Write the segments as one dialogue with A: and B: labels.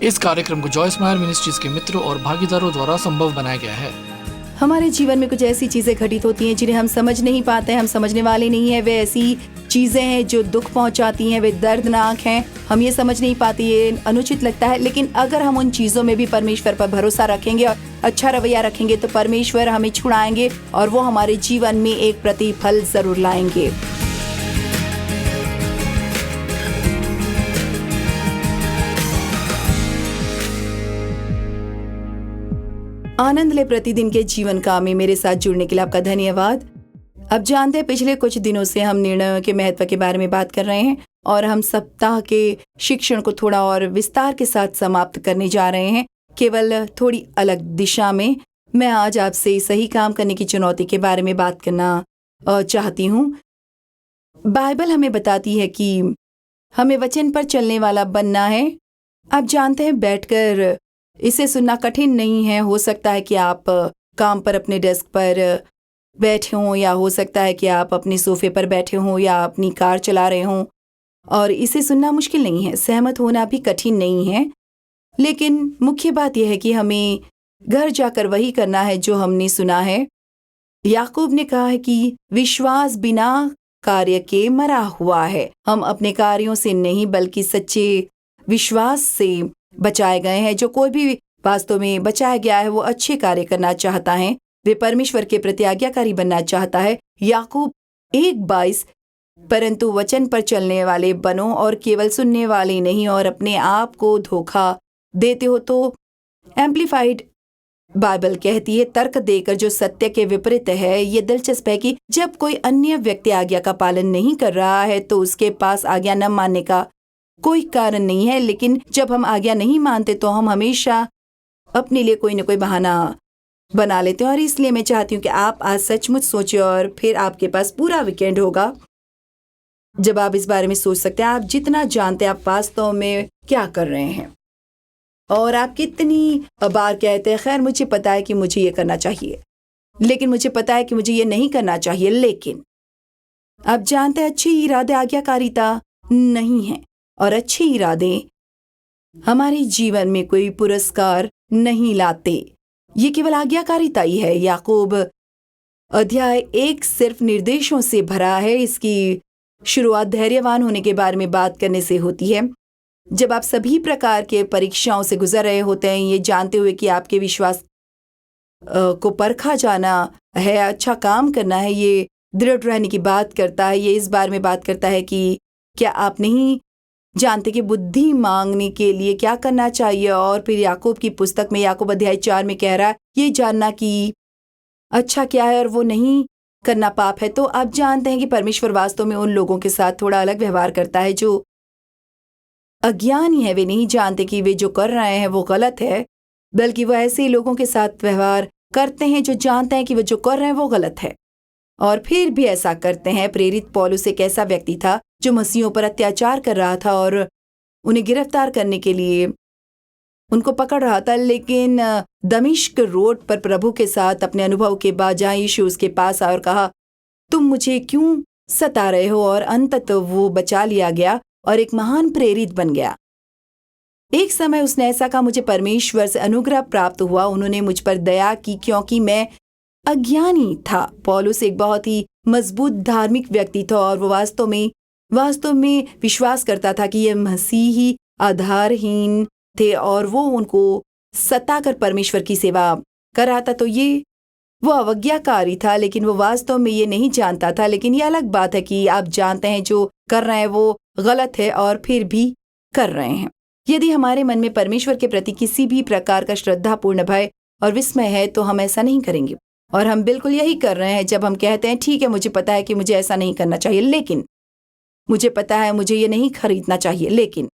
A: इस कार्यक्रम को जॉयस मायर मिनिस्ट्रीज के मित्रों और भागीदारों द्वारा संभव बनाया गया है।
B: हमारे जीवन में कुछ ऐसी चीजें घटित होती हैं जिन्हें हम समझ नहीं पाते, हम समझने वाले नहीं है। वे ऐसी चीजें हैं जो दुख पहुंचाती हैं, वे दर्दनाक हैं, हम ये समझ नहीं पाते, ये अनुचित लगता है। लेकिन अगर हम उन चीजों में भी परमेश्वर पर भरोसा रखेंगे और अच्छा रवैया रखेंगे तो परमेश्वर हमें छुड़ाएंगे और वो हमारे जीवन में एक प्रतिफल जरूर लाएंगे। आनंद ले प्रतिदिन के जीवन काम में मेरे साथ जुड़ने के लिए आपका धन्यवाद। अब जानते हैं, पिछले कुछ दिनों से हम निर्णयों के महत्व के बारे में बात कर रहे हैं और हम सप्ताह के शिक्षण को थोड़ा और विस्तार के साथ समाप्त करने जा रहे हैं, केवल थोड़ी अलग दिशा में। मैं आज आपसे सही काम करने की चुनौती के बारे में बात करना चाहती हूँ। बाइबल हमें बताती है कि हमें वचन पर चलने वाला बनना है। आप जानते हैं, बैठकर इसे सुनना कठिन नहीं है। हो सकता है कि आप काम पर अपने डेस्क पर बैठे हों, या हो सकता है कि आप अपने सोफे पर बैठे हों या अपनी कार चला रहे हों, और इसे सुनना मुश्किल नहीं है, सहमत होना भी कठिन नहीं है। लेकिन मुख्य बात यह है कि हमें घर जाकर वही करना है जो हमने सुना है। याकूब ने कहा है कि विश्वास बिना कार्य के मरा हुआ है। हम अपने कार्यों से नहीं बल्कि सच्चे विश्वास से बचाए गए हैं। जो कोई भी वास्तव में बचाया गया है वो अच्छे कार्य करना चाहता है, वे परमेश्वर के प्रति आज्ञाकारी बनना चाहता है। याकूब 1:22, परंतु वचन पर चलने वाले बनो और केवल सुनने वाले नहीं और अपने आप को धोखा देते हो। तो एम्प्लीफाइड बाइबल कहती है, तर्क देकर जो सत्य के विपरीत है। ये दिलचस्प है कि जब कोई अन्य व्यक्ति आज्ञा का पालन नहीं कर रहा है तो उसके पास आज्ञा न मानने का कोई कारण नहीं है। लेकिन जब हम आज्ञा नहीं मानते तो हम हमेशा अपने लिए कोई न कोई बहाना बना लेते हैं। और इसलिए मैं चाहती हूँ कि आप आज सचमुच सोचिए और फिर आपके पास पूरा वीकेंड होगा जब आप इस बारे में सोच सकते हैं। आप जितना जानते हैं आप वास्तव में क्या कर रहे हैं, और आप कितनी बार कहते हैं, खैर मुझे पता है कि मुझे ये करना चाहिए, लेकिन मुझे पता है कि मुझे ये नहीं करना चाहिए। लेकिन आप जानते हैं, अच्छे इरादे आज्ञाकारिता नहीं है, और अच्छे इरादे हमारे जीवन में कोई पुरस्कार नहीं लाते। ये केवल आज्ञाकारिता ही है। याकूब अध्याय 1 सिर्फ निर्देशों से भरा है। इसकी शुरुआत धैर्यवान होने के बारे में बात करने से होती है। जब आप सभी प्रकार के परीक्षाओं से गुजर रहे होते हैं, ये जानते हुए कि आपके विश्वास को परखा जाना है, अच्छा काम करना है, ये दृढ़ रहने की बात करता है। ये इस बारे में बात करता है कि क्या आप नहीं जानते कि बुद्धि मांगने के लिए क्या करना चाहिए। और फिर याकूब की पुस्तक में याकूब अध्याय 4 में कह रहा है, ये जानना कि अच्छा क्या है और वो नहीं करना पाप है। तो आप जानते हैं कि परमेश्वर वास्तव में उन लोगों के साथ थोड़ा अलग व्यवहार करता है जो अज्ञानी है। वे नहीं जानते कि वे जो कर रहे हैं वो गलत है, बल्कि वो ऐसे लोगों के साथ व्यवहार करते हैं जो जानते हैं कि वो जो कर रहे हैं वो गलत है और फिर भी ऐसा करते हैं। प्रेरित पौलुस एक ऐसा व्यक्ति था जो मसीहों पर अत्याचार कर रहा था और उन्हें गिरफ्तार करने के लिए उनको पकड़ रहा था। लेकिन दमिश्क रोड पर प्रभु के साथ अपने अनुभव के बाद जहाँ यीशु उसके पास आया और कहा, तुम मुझे क्यों सता रहे हो, और अंततः वो बचा लिया गया और एक महान प्रेरित बन गया। एक समय उसने ऐसा कहा, मुझे परमेश्वर से अनुग्रह प्राप्त हुआ, उन्होंने मुझ पर दया की क्योंकि मैं अज्ञानी था। पौलुस एक बहुत ही मजबूत धार्मिक व्यक्ति था और वो वास्तव में विश्वास करता था कि ये मसीही आधारहीन थे और वो उनको सताकर परमेश्वर की सेवा कर रहा था। तो ये वो अवज्ञाकारी था, लेकिन वो वास्तव में ये नहीं जानता था। लेकिन ये अलग बात है कि आप जानते हैं जो कर रहे हैं वो गलत है और फिर भी कर रहे हैं। यदि हमारे मन में परमेश्वर के प्रति किसी भी प्रकार का श्रद्धापूर्ण भय और विस्मय है तो हम ऐसा नहीं करेंगे। और हम बिल्कुल यही कर रहे हैं जब हम कहते हैं, ठीक है मुझे पता है कि मुझे ऐसा नहीं करना चाहिए, लेकिन मुझे पता है मुझे ये नहीं खरीदना चाहिए, लेकिन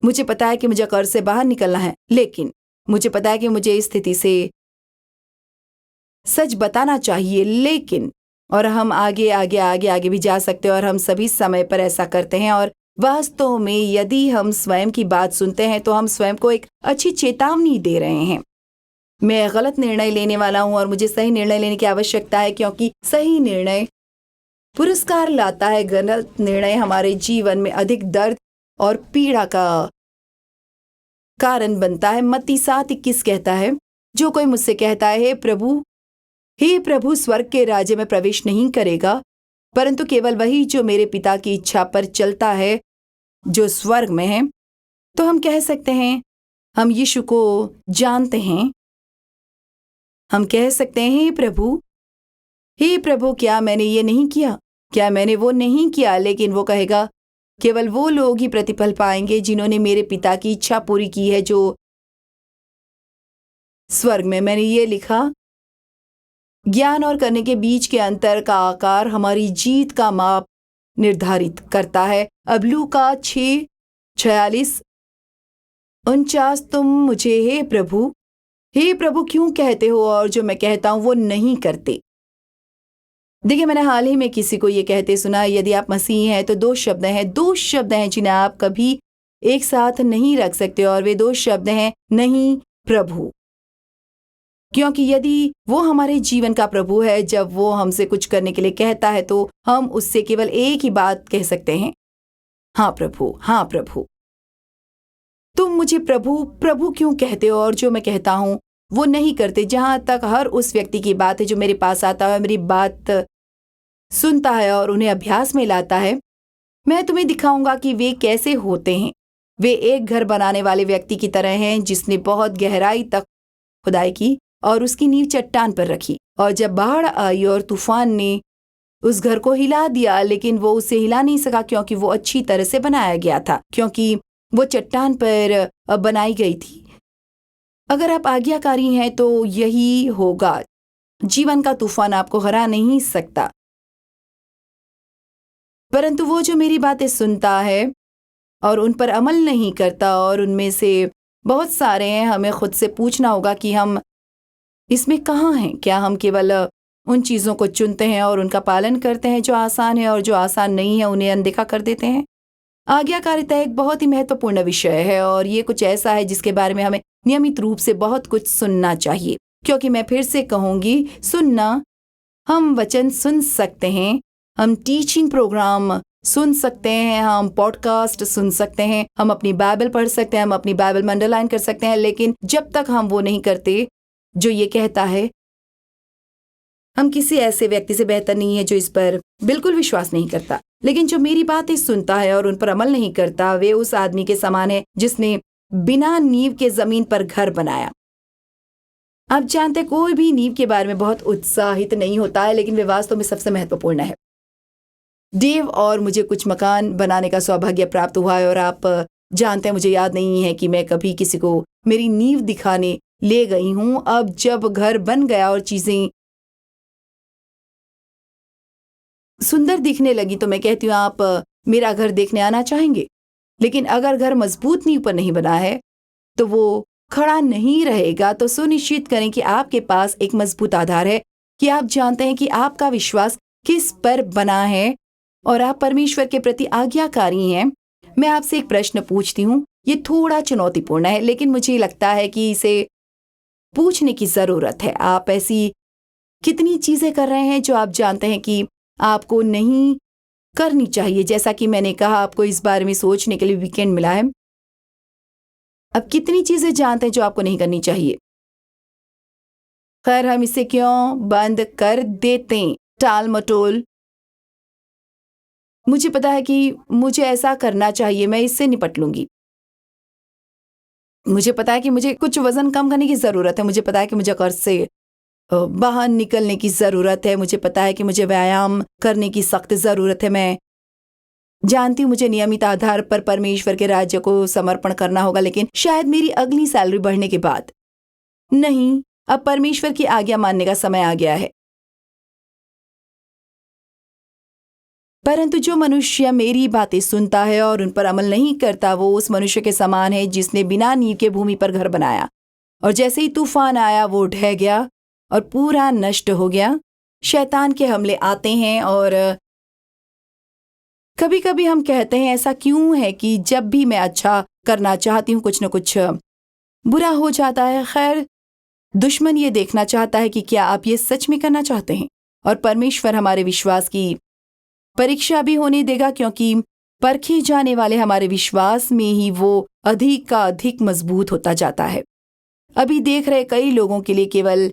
B: मुझे पता है कि मुझे कर्ज से बाहर निकलना है, लेकिन मुझे पता है कि मुझे इस स्थिति से सच बताना चाहिए, लेकिन, और हम आगे भी जा सकते हैं और हम सभी समय पर ऐसा करते हैं। और वास्तव में यदि हम स्वयं की बात सुनते हैं तो हम स्वयं को एक अच्छी चेतावनी दे रहे हैं। मैं गलत निर्णय लेने वाला हूं और मुझे सही निर्णय लेने की आवश्यकता है, क्योंकि सही निर्णय पुरस्कार लाता है। गलत निर्णय हमारे जीवन में अधिक दर्द और पीड़ा का कारण बनता है। मत्ती 7:21 कहता है, जो कोई मुझसे कहता है हे प्रभु, स्वर्ग के राज्य में प्रवेश नहीं करेगा, परंतु केवल वही जो मेरे पिता की इच्छा पर चलता है जो स्वर्ग में है। तो हम कह सकते हैं, हम यीशु को जानते हैं। हम कह सकते हैं, हे प्रभु, क्या मैंने ये नहीं किया, क्या मैंने वो नहीं किया। लेकिन वो कहेगा, केवल वो लोग ही प्रतिफल पाएंगे जिन्होंने मेरे पिता की इच्छा पूरी की है जो स्वर्ग में। मैंने ये लिखा, ज्ञान और करने के बीच के अंतर का आकार हमारी जीत का माप निर्धारित करता है। अब लूका 6:46-49, तुम मुझे हे प्रभु क्यों कहते हो और जो मैं कहता हूं वो नहीं करते। देखिए, मैंने हाल ही में किसी को ये कहते सुना, यदि आप मसीह हैं तो दो शब्द हैं जिन्हें आप कभी एक साथ नहीं रख सकते, और वे दो शब्द हैं, नहीं प्रभु। क्योंकि यदि वो हमारे जीवन का प्रभु है, जब वो हमसे कुछ करने के लिए कहता है तो हम उससे केवल एक ही बात कह सकते हैं, हाँ प्रभु। तुम मुझे प्रभु क्यों कहते हो और जो मैं कहता हूं वो नहीं करते। जहां तक हर उस व्यक्ति की बात है जो मेरे पास आता है, मेरी बात सुनता है और उन्हें अभ्यास में लाता है, मैं तुम्हें दिखाऊंगा कि वे कैसे होते हैं। वे एक घर बनाने वाले व्यक्ति की तरह हैं जिसने बहुत गहराई तक खुदाई की और उसकी नींव चट्टान पर रखी, और जब बाढ़ आई और तूफान ने उस घर को हिला दिया, लेकिन वो उसे हिला नहीं सका क्योंकि वो अच्छी तरह से बनाया गया था, क्योंकि वो चट्टान पर बनाई गई थी। अगर आप आज्ञाकारी हैं तो यही होगा। जीवन का तूफान आपको हरा नहीं सकता, परंतु वो जो मेरी बातें सुनता है और उन पर अमल नहीं करता, और उनमें से बहुत सारे हैं, हमें खुद से पूछना होगा कि हम इसमें कहाँ हैं। क्या हम केवल उन चीज़ों को चुनते हैं और उनका पालन करते हैं जो आसान है, और जो आसान नहीं है उन्हें अनदेखा कर देते हैं। आज्ञाकारिता एक बहुत ही महत्वपूर्ण विषय है, और ये कुछ ऐसा है जिसके बारे में हमें नियमित रूप से बहुत कुछ सुनना चाहिए। क्योंकि मैं फिर से कहूँगी, सुनना, हम वचन सुन सकते हैं, हम टीचिंग प्रोग्राम सुन सकते हैं, हम पॉडकास्ट सुन सकते हैं, हम अपनी बाइबल पढ़ सकते हैं, हम अपनी बाइबल में अंडरलाइन कर सकते हैं, लेकिन जब तक हम वो नहीं करते जो ये कहता है, हम किसी ऐसे व्यक्ति से बेहतर नहीं है जो इस पर बिल्कुल विश्वास नहीं करता, लेकिन जो मेरी बातें सुनता है और उन पर अमल नहीं करता, वे उस आदमी के समान है जिसने बिना नींव के जमीन पर घर बनाया। आप जानते, कोई भी नींव के बारे में बहुत उत्साहित नहीं होता है, लेकिन वे वास्तव में सबसे महत्वपूर्ण है। डेव और मुझे कुछ मकान बनाने का सौभाग्य प्राप्त हुआ है, और आप जानते हैं, मुझे याद नहीं है कि मैं कभी किसी को मेरी नींव दिखाने ले गई हूं। अब जब घर बन गया और चीजें सुंदर दिखने लगी तो मैं कहती हूँ, आप मेरा घर देखने आना चाहेंगे। लेकिन अगर घर मजबूत नींव पर नहीं बना है तो वो खड़ा नहीं रहेगा। तो सुनिश्चित करें कि आपके पास एक मजबूत आधार है, कि आप जानते हैं कि आपका विश्वास किस पर बना है और आप परमेश्वर के प्रति आज्ञाकारी हैं। मैं आपसे एक प्रश्न पूछती हूँ, ये थोड़ा चुनौतीपूर्ण है, लेकिन मुझे लगता है कि इसे पूछने की जरूरत है। आप ऐसी कितनी चीजें कर रहे हैं जो आप जानते हैं कि आपको नहीं करनी चाहिए? जैसा कि मैंने कहा, आपको इस बारे में सोचने के लिए वीकेंड मिला है। अब कितनी चीजें जानते हैं जो आपको नहीं करनी चाहिए? खैर, हम इसे क्यों बंद कर देते हैं? टाल मटोल, मुझे पता है कि मुझे ऐसा करना चाहिए, मैं इससे निपट लूंगी। मुझे पता है कि मुझे कुछ वजन कम करने की जरूरत है, मुझे पता है कि मुझे कर्ज से बाहर निकलने की जरूरत है, मुझे पता है कि मुझे व्यायाम करने की सख्त जरूरत है। मैं जानती हूँ मुझे नियमित आधार पर परमेश्वर के राज्य को समर्पण करना होगा, लेकिन शायद मेरी अगली सैलरी बढ़ने के बाद। नहीं, अब परमेश्वर की आज्ञा मानने का समय आ गया है। परंतु जो मनुष्य मेरी बातें सुनता है और उन पर अमल नहीं करता, वो उस मनुष्य के समान है जिसने बिना नींव के भूमि पर घर बनाया, और जैसे ही तूफान आया वो ढह गया और पूरा नष्ट हो गया। शैतान के हमले आते हैं, और कभी कभी हम कहते हैं, ऐसा क्यों है कि जब भी मैं अच्छा करना चाहती हूँ कुछ न कुछ बुरा हो जाता है। खैर, दुश्मन ये देखना चाहता है कि क्या आप ये सच में करना चाहते हैं, और परमेश्वर हमारे विश्वास की परीक्षा भी होने देगा, क्योंकि परखे जाने वाले हमारे विश्वास में ही वो अधिक का अधिक मजबूत होता जाता है। अभी देख रहे कई लोगों के लिए केवल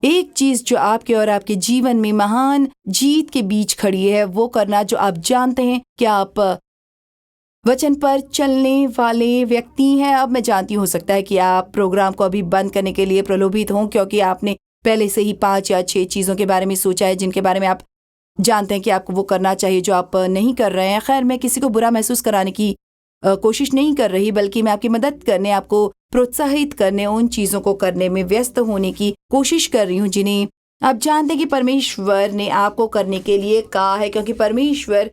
B: एक चीज जो आपके और आपके जीवन में महान जीत के बीच खड़ी है, वो करना जो आप जानते हैं कि आप वचन पर चलने वाले व्यक्ति हैं। अब मैं जानती हूँ, हो सकता है कि आप प्रोग्राम को अभी बंद करने के लिए प्रलोभित हों, क्योंकि आपने पहले से ही 5 या 6 चीज़ों के बारे में सोचा है जिनके बारे में आप जानते हैं कि आपको वो करना चाहिए जो आप नहीं कर रहे हैं। खैर, मैं किसी को बुरा महसूस कराने की कोशिश नहीं कर रही, बल्कि मैं आपकी मदद करने, आपको प्रोत्साहित करने, उन चीज़ों को करने में व्यस्त होने की कोशिश कर रही हूँ जिन्हें आप जानते हैं कि परमेश्वर ने आपको करने के लिए कहा है। क्योंकि परमेश्वर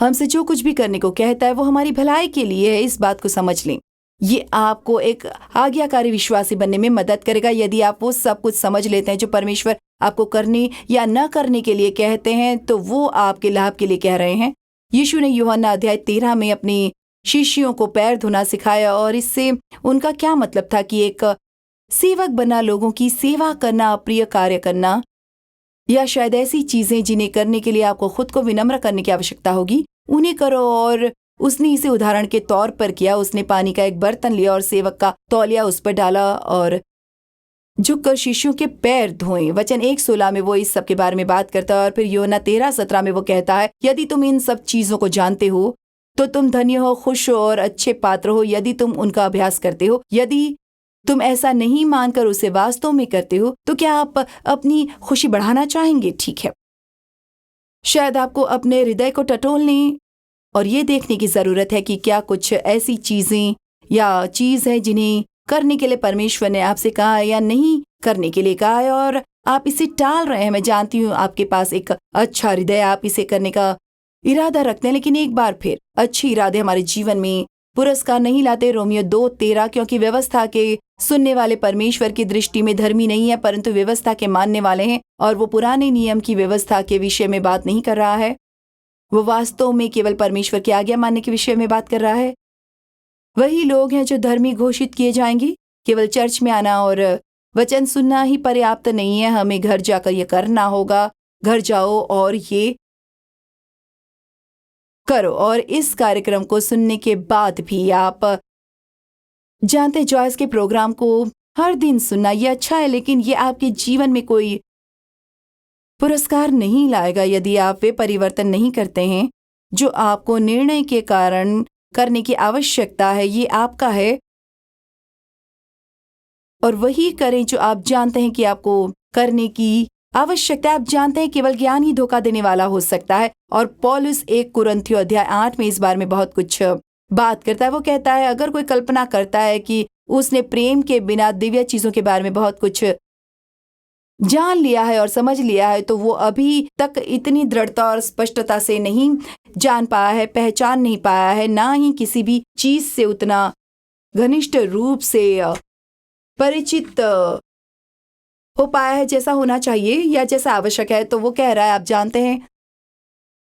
B: हमसे जो कुछ भी करने को कहता है वो हमारी भलाई के लिए है। इस बात को समझ लें। ये आपको एक आज्ञाकारी विश्वासी बनने में मदद करेगा यदि आप वो सब कुछ समझ लेते हैं जो परमेश्वर आपको करने या न करने के लिए कहते हैं, तो वो आपके लाभ के लिए कह रहे हैं। यीशु ने यूहन्ना अध्याय 13 में अपने शिष्यों को पैर धोना सिखाया, और इससे उनका क्या मतलब था कि एक सेवक बनना, लोगों की सेवा करना, अप्रिय कार्य करना, या शायद ऐसी चीजें जिन्हें करने के लिए आपको खुद को विनम्र करने की आवश्यकता होगी, उन्हें करो। और उसने इसे उदाहरण के तौर पर किया। उसने पानी का एक बर्तन लिया और सेवक का तौलिया उस पर डाला और झुककर शिष्यों के पैर धोए। वचन 1:16 में वो इस सब के बारे में बात करता है, और फिर यूहन्ना 13:17 में वो कहता है, यदि तुम इन सब चीजों को जानते हो तो तुम धन्य हो, खुश हो और अच्छे पात्र हो यदि तुम उनका अभ्यास करते हो। यदि तुम ऐसा नहीं मानकर उसे वास्तव में करते हो तो क्या आप अपनी खुशी बढ़ाना चाहेंगे? ठीक है, शायद आपको अपने हृदय को टटोलने और ये देखने की जरूरत है कि क्या कुछ ऐसी चीजें या चीज है जिन्हें करने के लिए परमेश्वर ने आपसे कहा है या नहीं करने के लिए कहा है, और आप इसे टाल रहे हैं। मैं जानती हूँ आपके पास एक अच्छा हृदय, आप इसे करने का इरादा रखते हैं, लेकिन एक बार फिर अच्छे इरादे हमारे जीवन में पुरस्कार नहीं लाते। रोमियो 2:13, क्योंकि व्यवस्था के सुनने वाले परमेश्वर की दृष्टि में धर्मी नहीं है, परंतु व्यवस्था के मानने वाले हैं। और वो पुराने नियम की व्यवस्था के विषय में बात नहीं कर रहा है, वो वास्तव में केवल परमेश्वर की आज्ञा मानने के विषय में बात कर रहा है। वही लोग हैं जो धर्मी घोषित किए जाएंगे। केवल चर्च में आना और वचन सुनना ही पर्याप्त नहीं है, हमें घर जाकर ये करना होगा। घर जाओ और ये करो। और इस कार्यक्रम को सुनने के बाद भी आप जानते, जॉयस के प्रोग्राम को हर दिन सुनना ये अच्छा है, लेकिन ये आपके जीवन में कोई पुरस्कार नहीं लाएगा यदि आप वे परिवर्तन नहीं करते हैं जो आपको निर्णय के कारण करने की आवश्यकता है। ये आपका है, और वही करें जो आप जानते हैं कि आपको करने की आवश्यकता है। आप जानते हैं केवल ज्ञान ही धोखा देने वाला हो सकता है। और पौलुस 1 कुरिन्थियों अध्याय 8 में इस बारे में बहुत कुछ बात करता है। वो कहता है, अगर कोई कल्पना करता है कि उसने प्रेम के बिना दिव्य चीजों के बारे में बहुत कुछ जान लिया है और समझ लिया है, तो वो अभी तक इतनी दृढ़ता और स्पष्टता से नहीं जान पाया है, पहचान नहीं पाया है, ना ही किसी भी चीज से उतना घनिष्ठ रूप से परिचित हो पाया है जैसा होना चाहिए या जैसा आवश्यक है। तो वो कह रहा है, आप जानते हैं,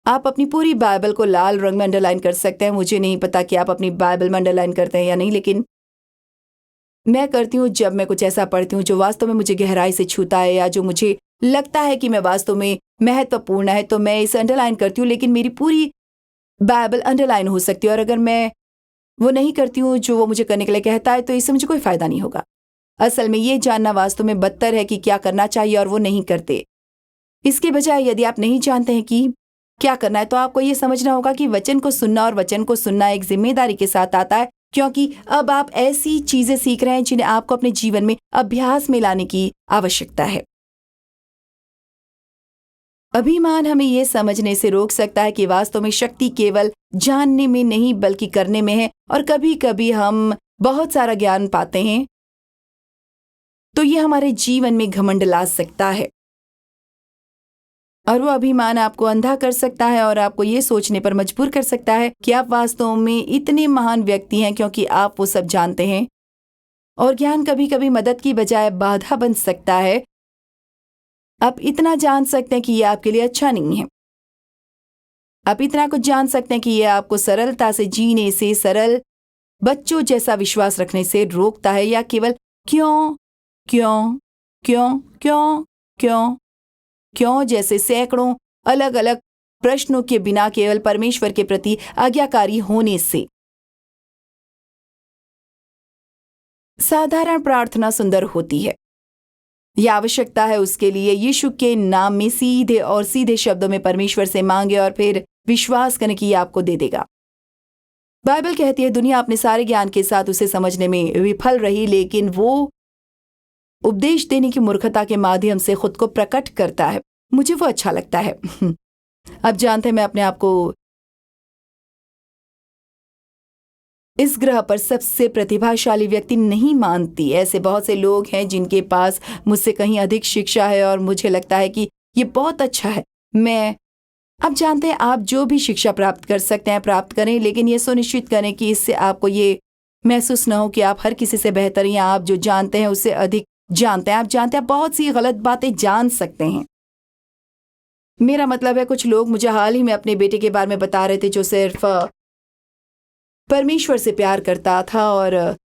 B: आप अपनी पूरी बाइबल को लाल रंग में अंडरलाइन कर सकते हैं। मुझे नहीं पता कि आप अपनी बाइबल में अंडरलाइन करते हैं या नहीं, लेकिन मैं करती हूँ। जब मैं कुछ ऐसा पढ़ती हूँ जो वास्तव में मुझे गहराई से छूता है या जो मुझे लगता है कि मैं वास्तव में महत्वपूर्ण है, तो मैं इसे अंडरलाइन करती हूँ। लेकिन मेरी पूरी बाइबल अंडरलाइन हो सकती है, और अगर मैं वो नहीं करती हूँ जो वो मुझे करने के लिए कहता है, तो इससे मुझे कोई फायदा नहीं होगा। असल में ये जानना वास्तव में बदतर है कि क्या करना चाहिए और वो नहीं करते। इसके बजाय यदि आप नहीं जानते हैं कि क्या करना है, तो आपको ये समझना होगा कि वचन को सुनना और वचन को सुनना एक जिम्मेदारी के साथ आता है, क्योंकि अब आप ऐसी चीजें सीख रहे हैं जिन्हें आपको अपने जीवन में अभ्यास में लाने की आवश्यकता है। अभिमान हमें यह समझने से रोक सकता है कि वास्तव में शक्ति केवल जानने में नहीं बल्कि करने में है। और कभी कभी हम बहुत सारा ज्ञान पाते हैं तो ये हमारे जीवन में घमंड ला सकता है, और वो अभिमान आपको अंधा कर सकता है और आपको ये सोचने पर मजबूर कर सकता है कि आप वास्तव में इतने महान व्यक्ति हैं क्योंकि आप वो सब जानते हैं। और ज्ञान कभी कभी मदद की बजाय बाधा बन सकता है। आप इतना जान सकते हैं कि ये आपके लिए अच्छा नहीं है। आप इतना कुछ जान सकते हैं कि ये आपको सरलता से जीने से, सरल बच्चों जैसा विश्वास रखने से रोकता है, या केवल क्यों क्यों क्यों क्यों क्यों क्यों जैसे सैकड़ों अलग अलग प्रश्नों के बिना केवल परमेश्वर के प्रति आज्ञाकारी होने से। साधारण प्रार्थना सुंदर होती है। यह आवश्यकता है उसके लिए यीशु के नाम में सीधे और सीधे शब्दों में परमेश्वर से मांगे और फिर विश्वास करने की आपको दे देगा। बाइबल कहती है दुनिया अपने सारे ज्ञान के साथ उसे समझने में विफल रही, लेकिन वो उपदेश देने की मूर्खता के माध्यम से खुद को प्रकट करता है। मुझे वो अच्छा लगता है। अब जानते हैं मैं अपने आप को इस ग्रह पर सबसे प्रतिभाशाली व्यक्ति नहीं मानती। ऐसे बहुत से लोग हैं जिनके पास मुझसे कहीं अधिक शिक्षा है और मुझे लगता है कि ये बहुत अच्छा है। अब जानते हैं आप जो भी शिक्षा प्राप्त कर सकते हैं प्राप्त करें, लेकिन ये सुनिश्चित करें कि इससे आपको ये महसूस न हो कि आप हर किसी से बेहतर या आप जो जानते हैं उससे अधिक जानते हैं। आप जानते हैं बहुत सी गलत बातें जान सकते हैं। मेरा मतलब है कुछ लोग मुझे हाल ही में अपने बेटे के बारे में बता रहे थे जो सिर्फ परमेश्वर से प्यार करता था और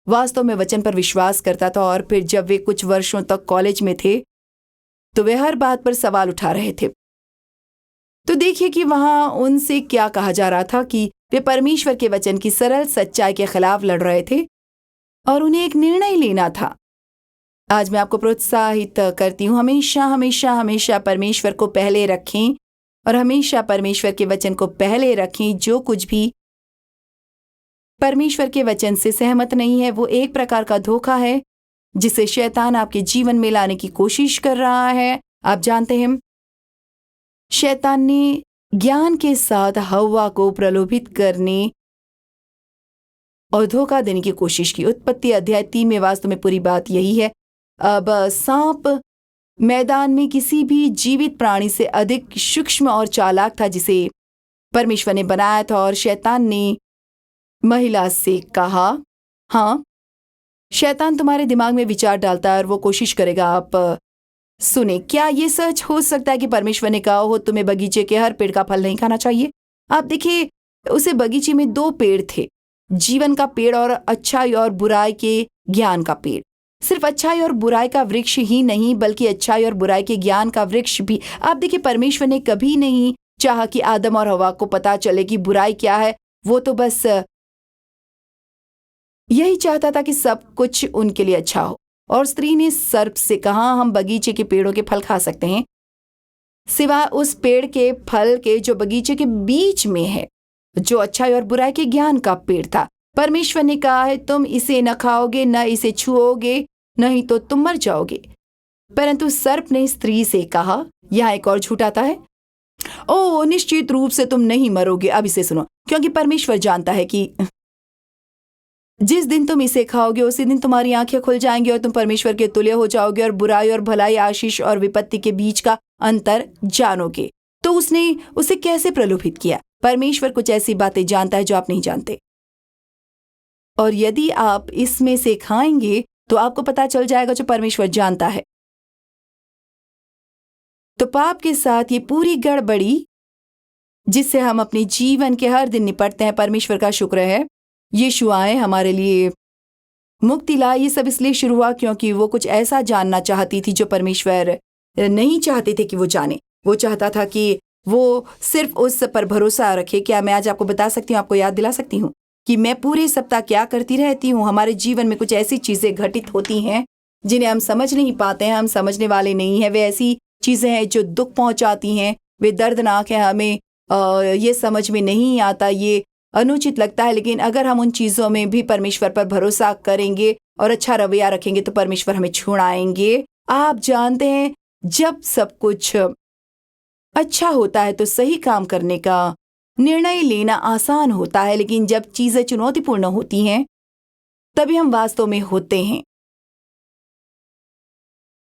B: वास्तव में वचन पर विश्वास करता था, और फिर जब वे कुछ वर्षों तक कॉलेज में थे तो वे हर बात पर सवाल उठा रहे थे। तो देखिए कि वहां उनसे क्या कहा जा रहा था कि वे परमेश्वर के वचन की सरल सच्चाई के खिलाफ लड़ रहे थे और उन्हें एक निर्णय लेना था। आज मैं आपको प्रोत्साहित करती हूँ, हमेशा हमेशा हमेशा परमेश्वर को पहले रखें और हमेशा परमेश्वर के वचन को पहले रखें। जो कुछ भी परमेश्वर के वचन से सहमत नहीं है वो एक प्रकार का धोखा है जिसे शैतान आपके जीवन में लाने की कोशिश कर रहा है। आप जानते हैं शैतान ने ज्ञान के साथ हव्वा को प्रलोभित करने और धोखा देने की कोशिश की। उत्पत्ति अध्याय 3 में वास्तव में पूरी बात यही है। अब सांप मैदान में किसी भी जीवित प्राणी से अधिक सूक्ष्म और चालाक था जिसे परमेश्वर ने बनाया था, और शैतान ने महिला से कहा, हाँ, शैतान तुम्हारे दिमाग में विचार डालता है और वो कोशिश करेगा आप सुने। क्या ये सच हो सकता है कि परमेश्वर ने कहा हो तुम्हें बगीचे के हर पेड़ का फल नहीं खाना चाहिए? आप देखिए उसे बगीचे में 2 पेड़ थे, जीवन का पेड़ और अच्छाई और बुराई के ज्ञान का पेड़। सिर्फ अच्छाई और बुराई का वृक्ष ही नहीं बल्कि अच्छाई और बुराई के ज्ञान का वृक्ष भी। आप देखिए परमेश्वर ने कभी नहीं चाहा कि आदम और हवा को पता चले कि बुराई क्या है। वो तो बस यही चाहता था कि सब कुछ उनके लिए अच्छा हो। और स्त्री ने सर्प से कहा, हम बगीचे के पेड़ों के फल खा सकते हैं सिवाय उस पेड़ के फल के जो बगीचे के बीच में है, जो अच्छाई और बुराई के ज्ञान का पेड़ था। परमेश्वर ने कहा है तुम इसे न खाओगे न इसे छुओगे नहीं तो तुम मर जाओगे। परंतु सर्प ने स्त्री से कहा, यहाँ एक और झूठ आता है, ओ निश्चित रूप से तुम नहीं मरोगे। अब इसे सुनो, क्योंकि परमेश्वर जानता है कि जिस दिन तुम इसे खाओगे उसी दिन तुम्हारी आंखें खुल जाएंगी और तुम परमेश्वर के तुल्य हो जाओगे और बुराई और भलाई, आशीष और विपत्ति के बीच का अंतर जानोगे। तो उसने उसे कैसे प्रलोभित किया? परमेश्वर कुछ ऐसी बातें जानता है जो आप नहीं जानते, और यदि आप इसमें से खाएंगे तो आपको पता चल जाएगा जो परमेश्वर जानता है। तो पाप के साथ ये पूरी गड़बड़ी जिससे हम अपने जीवन के हर दिन निपटते हैं, परमेश्वर का शुक्र है यीशु आए हमारे लिए मुक्ति लाए। ये सब इसलिए शुरू हुआ क्योंकि वो कुछ ऐसा जानना चाहती थी जो परमेश्वर नहीं चाहते थे कि वो जाने। वो चाहता था कि वो सिर्फ उस पर भरोसा रखे। क्या मैं आज आपको बता सकती हूँ, आपको याद दिला सकती हूँ कि मैं पूरे सप्ताह क्या करती रहती हूँ? हमारे जीवन में कुछ ऐसी चीजें घटित होती हैं जिन्हें हम समझ नहीं पाते हैं, हम समझने वाले नहीं हैं। वे ऐसी चीजें हैं जो दुख पहुंचाती हैं, वे दर्दनाक हैं, हमें ये समझ में नहीं आता, ये अनुचित लगता है। लेकिन अगर हम उन चीजों में भी परमेश्वर पर भरोसा करेंगे और अच्छा रवैया रखेंगे तो परमेश्वर हमें छुड़ाएंगे। आप जानते हैं जब सब कुछ अच्छा होता है तो सही काम करने का निर्णय लेना आसान होता है, लेकिन जब चीजें चुनौतीपूर्ण होती हैं तभी हम वास्तव में होते हैं।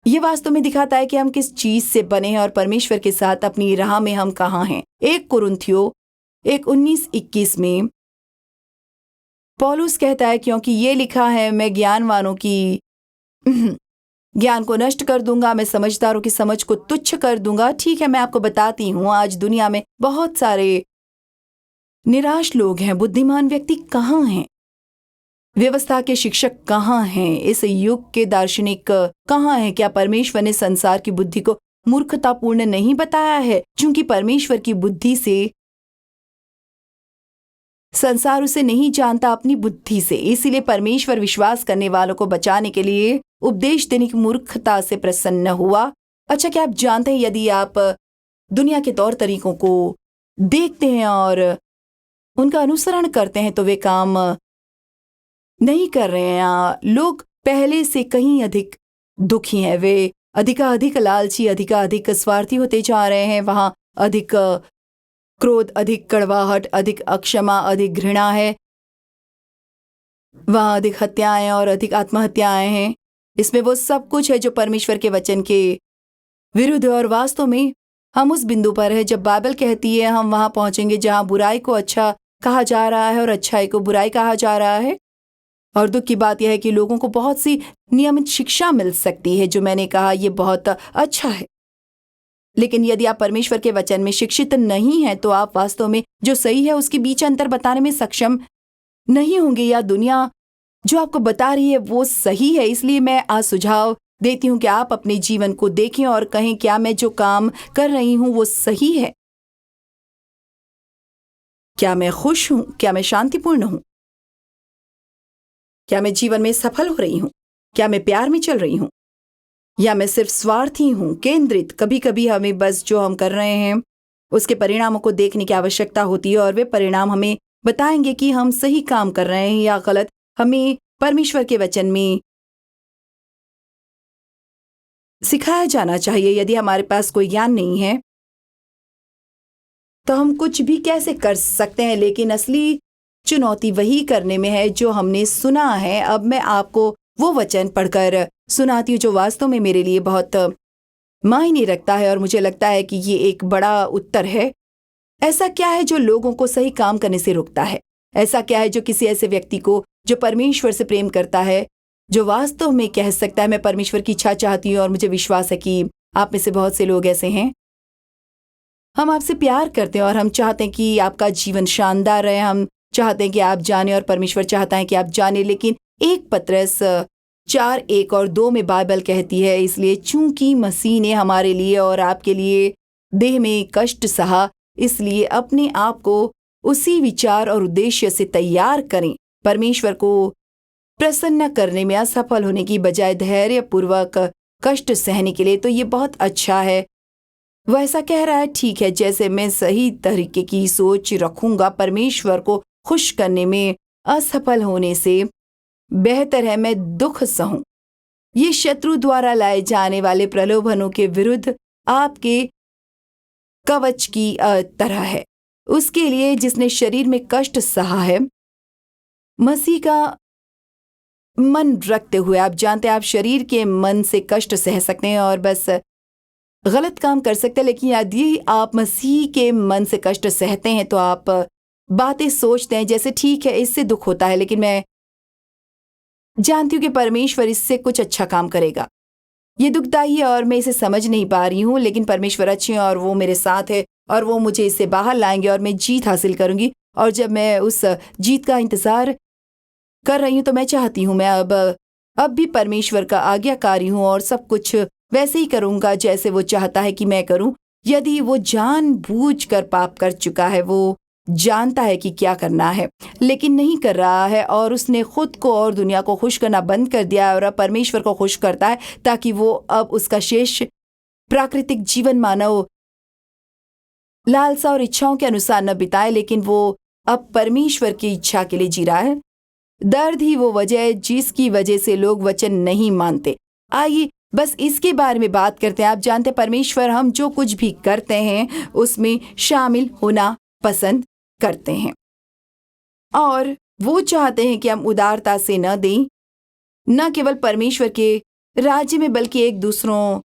B: ये वास्तव में दिखाता है कि हम किस चीज से बने हैं और परमेश्वर के साथ अपनी राह में हम कहाँ हैं। 1 कुरिन्थियों 1:19-21 में पौलुस कहता है, क्योंकि ये लिखा है मैं ज्ञानवानों की ज्ञान को नष्ट कर दूंगा, मैं समझदारों की समझ को तुच्छ कर दूंगा। ठीक है, मैं आपको बताती हूँ आज दुनिया में बहुत सारे निराश लोग हैं। बुद्धिमान व्यक्ति कहाँ हैं? व्यवस्था के शिक्षक कहाँ हैं? इस युग के दार्शनिक कहाँ हैं? क्या परमेश्वर ने संसार की बुद्धि को मूर्खतापूर्ण नहीं बताया है, क्योंकि परमेश्वर की बुद्धि से संसार उसे नहीं जानता, अपनी बुद्धि से। इसीलिए परमेश्वर विश्वास करने वालों को बचाने के लिए उपदेश देने की मूर्खता से प्रसन्न हुआ। अच्छा, क्या आप जानते हैं, यदि आप दुनिया के तौर तरीकों को देखते हैं और उनका अनुसरण करते हैं तो वे काम नहीं कर रहे हैं। लोग पहले से कहीं अधिक दुखी हैं, वे अधिकाधिक लालची, अधिकाधिक स्वार्थी होते जा रहे हैं। वहां अधिक क्रोध, अधिक कड़वाहट, अधिक अक्षमा, अधिक घृणा है। वहां अधिक हत्याएं और अधिक आत्महत्याएं हैं। इसमें वो सब कुछ है जो परमेश्वर के वचन के विरुद्ध है। और वास्तव में हम उस बिंदु पर है जब बाइबल कहती है हम वहां पहुंचेंगे जहां बुराई को अच्छा कहा जा रहा है और अच्छाई को बुराई कहा जा रहा है। और दुख की बात यह है कि लोगों को बहुत सी नियमित शिक्षा मिल सकती है, जो मैंने कहा ये बहुत अच्छा है। लेकिन यदि आप परमेश्वर के वचन में शिक्षित नहीं हैं तो आप वास्तव में जो सही है उसके बीच अंतर बताने में सक्षम नहीं होंगे, या दुनिया जो आपको बता रही है वो सही है। इसलिए मैं आज सुझाव देती हूं कि आप अपने जीवन को देखें और कहें, क्या मैं जो काम कर रही हूं वो सही है? क्या मैं खुश हूं? क्या मैं शांतिपूर्ण हूं? क्या मैं जीवन में सफल हो रही हूं? क्या मैं प्यार में चल रही हूं? या मैं सिर्फ स्वार्थी हूं, केंद्रित? कभी कभी हमें बस जो हम कर रहे हैं उसके परिणामों को देखने की आवश्यकता होती है, और वे परिणाम हमें बताएंगे कि हम सही काम कर रहे हैं या गलत। हमें परमेश्वर के वचन में सिखाया जाना चाहिए। यदि हमारे पास कोई ज्ञान नहीं है तो हम कुछ भी कैसे कर सकते हैं, लेकिन असली चुनौती वही करने में है जो हमने सुना है। अब मैं आपको वो वचन पढ़कर सुनाती हूँ जो वास्तव में मेरे लिए बहुत मायने रखता है, और मुझे लगता है कि ये एक बड़ा उत्तर है। ऐसा क्या है जो लोगों को सही काम करने से रोकता है? ऐसा क्या है जो किसी ऐसे व्यक्ति को जो परमेश्वर से प्रेम करता है, जो वास्तव में कह सकता है मैं परमेश्वर की इच्छा चाहती हूँ? और मुझे विश्वास है कि आप में से बहुत से लोग ऐसे हैं। हम आपसे प्यार करते हैं और हम चाहते हैं कि आपका जीवन शानदार रहे। हम चाहते हैं कि आप जाने और परमेश्वर चाहता है कि आप जाने। लेकिन 1 पतरस 4:1-2 में बाइबल कहती है, इसलिए चूंकि मसीह ने हमारे लिए और आपके लिए देह में कष्ट सहा, इसलिए अपने आप को उसी विचार और उद्देश्य से तैयार करें, परमेश्वर को प्रसन्न करने में असफल होने की बजाय धैर्यपूर्वक कष्ट सहने के लिए। तो ये बहुत अच्छा है। वह ऐसा कह रहा है, ठीक है, जैसे मैं सही तरीके की सोच रखूंगा परमेश्वर को खुश करने में असफल होने से बेहतर है मैं दुख सहूं। ये शत्रु द्वारा लाए जाने वाले प्रलोभनों के विरुद्ध आपके कवच की तरह है। उसके लिए जिसने शरीर में कष्ट सहा है, मसीह का मन रखते हुए। आप जानते हैं आप शरीर के मन से कष्ट सह सकते हैं और बस गलत काम कर सकते हैं, लेकिन यदि आप मसीह के मन से कष्ट सहते हैं तो आप बातें सोचते हैं जैसे ठीक है इससे दुख होता है, लेकिन मैं जानती हूं कि परमेश्वर इससे कुछ अच्छा काम करेगा। ये दुखदाई है और मैं इसे समझ नहीं पा रही हूं, लेकिन परमेश्वर अच्छे हैं और वो मेरे साथ है और वो मुझे इससे बाहर लाएंगे और मैं जीत हासिल करूंगी। और जब मैं उस जीत का इंतजार कर रही हूं तो मैं चाहती हूं मैं अब भी परमेश्वर का आज्ञाकारी हूं और सब कुछ वैसे ही करूंगा जैसे वो चाहता है कि मैं करूं। यदि वो जानबूझकर पाप कर चुका है, वो जानता है कि क्या करना है लेकिन नहीं कर रहा है, और उसने खुद को और दुनिया को खुश करना बंद कर दिया है और अब परमेश्वर को खुश करता है ताकि वो अब उसका शेष प्राकृतिक जीवन मानव लालसा और इच्छाओं के अनुसार न बिताए, लेकिन वो अब परमेश्वर की इच्छा के लिए जी रहा है। दर्द ही वो वजह है जिसकी वजह से लोग वचन नहीं मानते। आइए बस इसके बारे में बात करते हैं। आप जानते हैं परमेश्वर हम जो कुछ भी करते हैं उसमें शामिल होना पसंद करते हैं, और वो चाहते हैं कि हम उदारता से न दें, न केवल परमेश्वर के राज्य में बल्कि एक दूसरों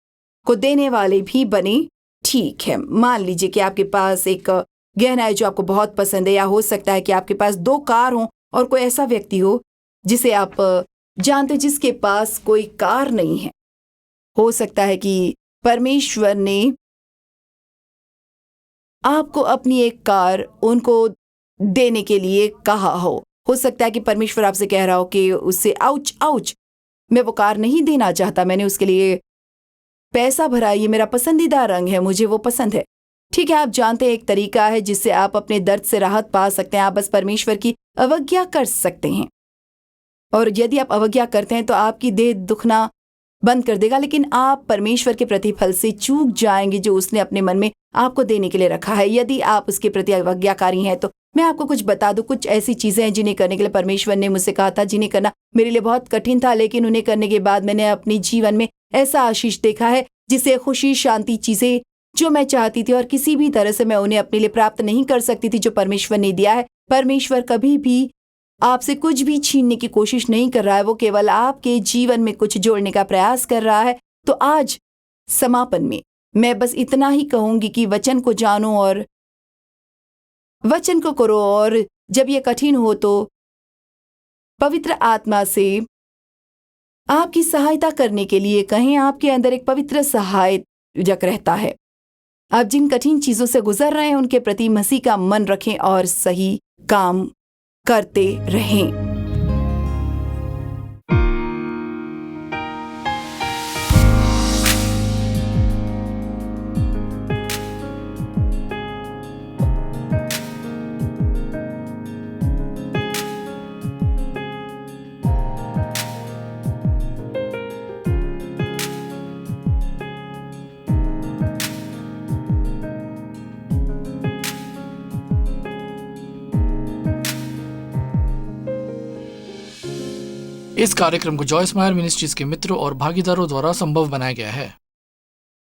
B: को देने वाले भी बने। ठीक है, मान लीजिए कि आपके पास एक गहना है जो आपको बहुत पसंद है, या हो सकता है कि आपके पास 2 कार हो और कोई ऐसा व्यक्ति हो जिसे आप जानते हो जिसके पास कोई कार नहीं है। हो सकता है कि परमेश्वर ने आपको अपनी एक कार उनको देने के लिए कहा हो सकता है कि परमेश्वर आपसे कह रहा हो कि उससे आउच आउच, मैं वो कार नहीं देना चाहता, मैंने उसके लिए पैसा भरा, ये मेरा पसंदीदा रंग है, मुझे वो पसंद है। ठीक है, आप जानते हैं एक तरीका है जिससे आप अपने दर्द से राहत पा सकते हैं। आप बस परमेश्वर की अवज्ञा कर सकते हैं, और यदि आप अवज्ञा करते हैं तो आपकी देह दुखना बंद कर देगा, लेकिन आप परमेश्वर के प्रतिफल से चूक जाएंगे जो उसने अपने मन में आपको देने के लिए रखा है। यदि आप उसके प्रति अवज्ञाकारी हैं तो मैं आपको कुछ बता दूं। कुछ ऐसी चीजें हैं जिन्हें करने के लिए परमेश्वर ने मुझसे कहा था, जिन्हें करना मेरे लिए बहुत कठिन था, लेकिन उन्हें करने के बाद मैंने अपने जीवन में ऐसा आशीष देखा है जिसे खुशी, शांति, चीजें जो मैं चाहती थी और किसी भी तरह से मैं उन्हें अपने लिए प्राप्त नहीं कर सकती थी, जो परमेश्वर ने दिया है। परमेश्वर कभी भी आपसे कुछ भी छीनने की कोशिश नहीं कर रहा है, वो केवल आपके जीवन में कुछ जोड़ने का प्रयास कर रहा है। तो आज समापन में मैं बस इतना ही कहूंगी कि वचन को जानो और वचन को करो, और जब ये कठिन हो तो पवित्र आत्मा से आपकी सहायता करने के लिए कहें। आपके अंदर एक पवित्र सहायक रहता है। आप जिन कठिन चीजों से गुजर रहे हैं उनके प्रति मसीह का मन रखें और सही काम करते रहें।
A: इस कार्यक्रम को जॉयस मायर मिनिस्ट्रीज के मित्रों और भागीदारों द्वारा संभव बनाया गया है।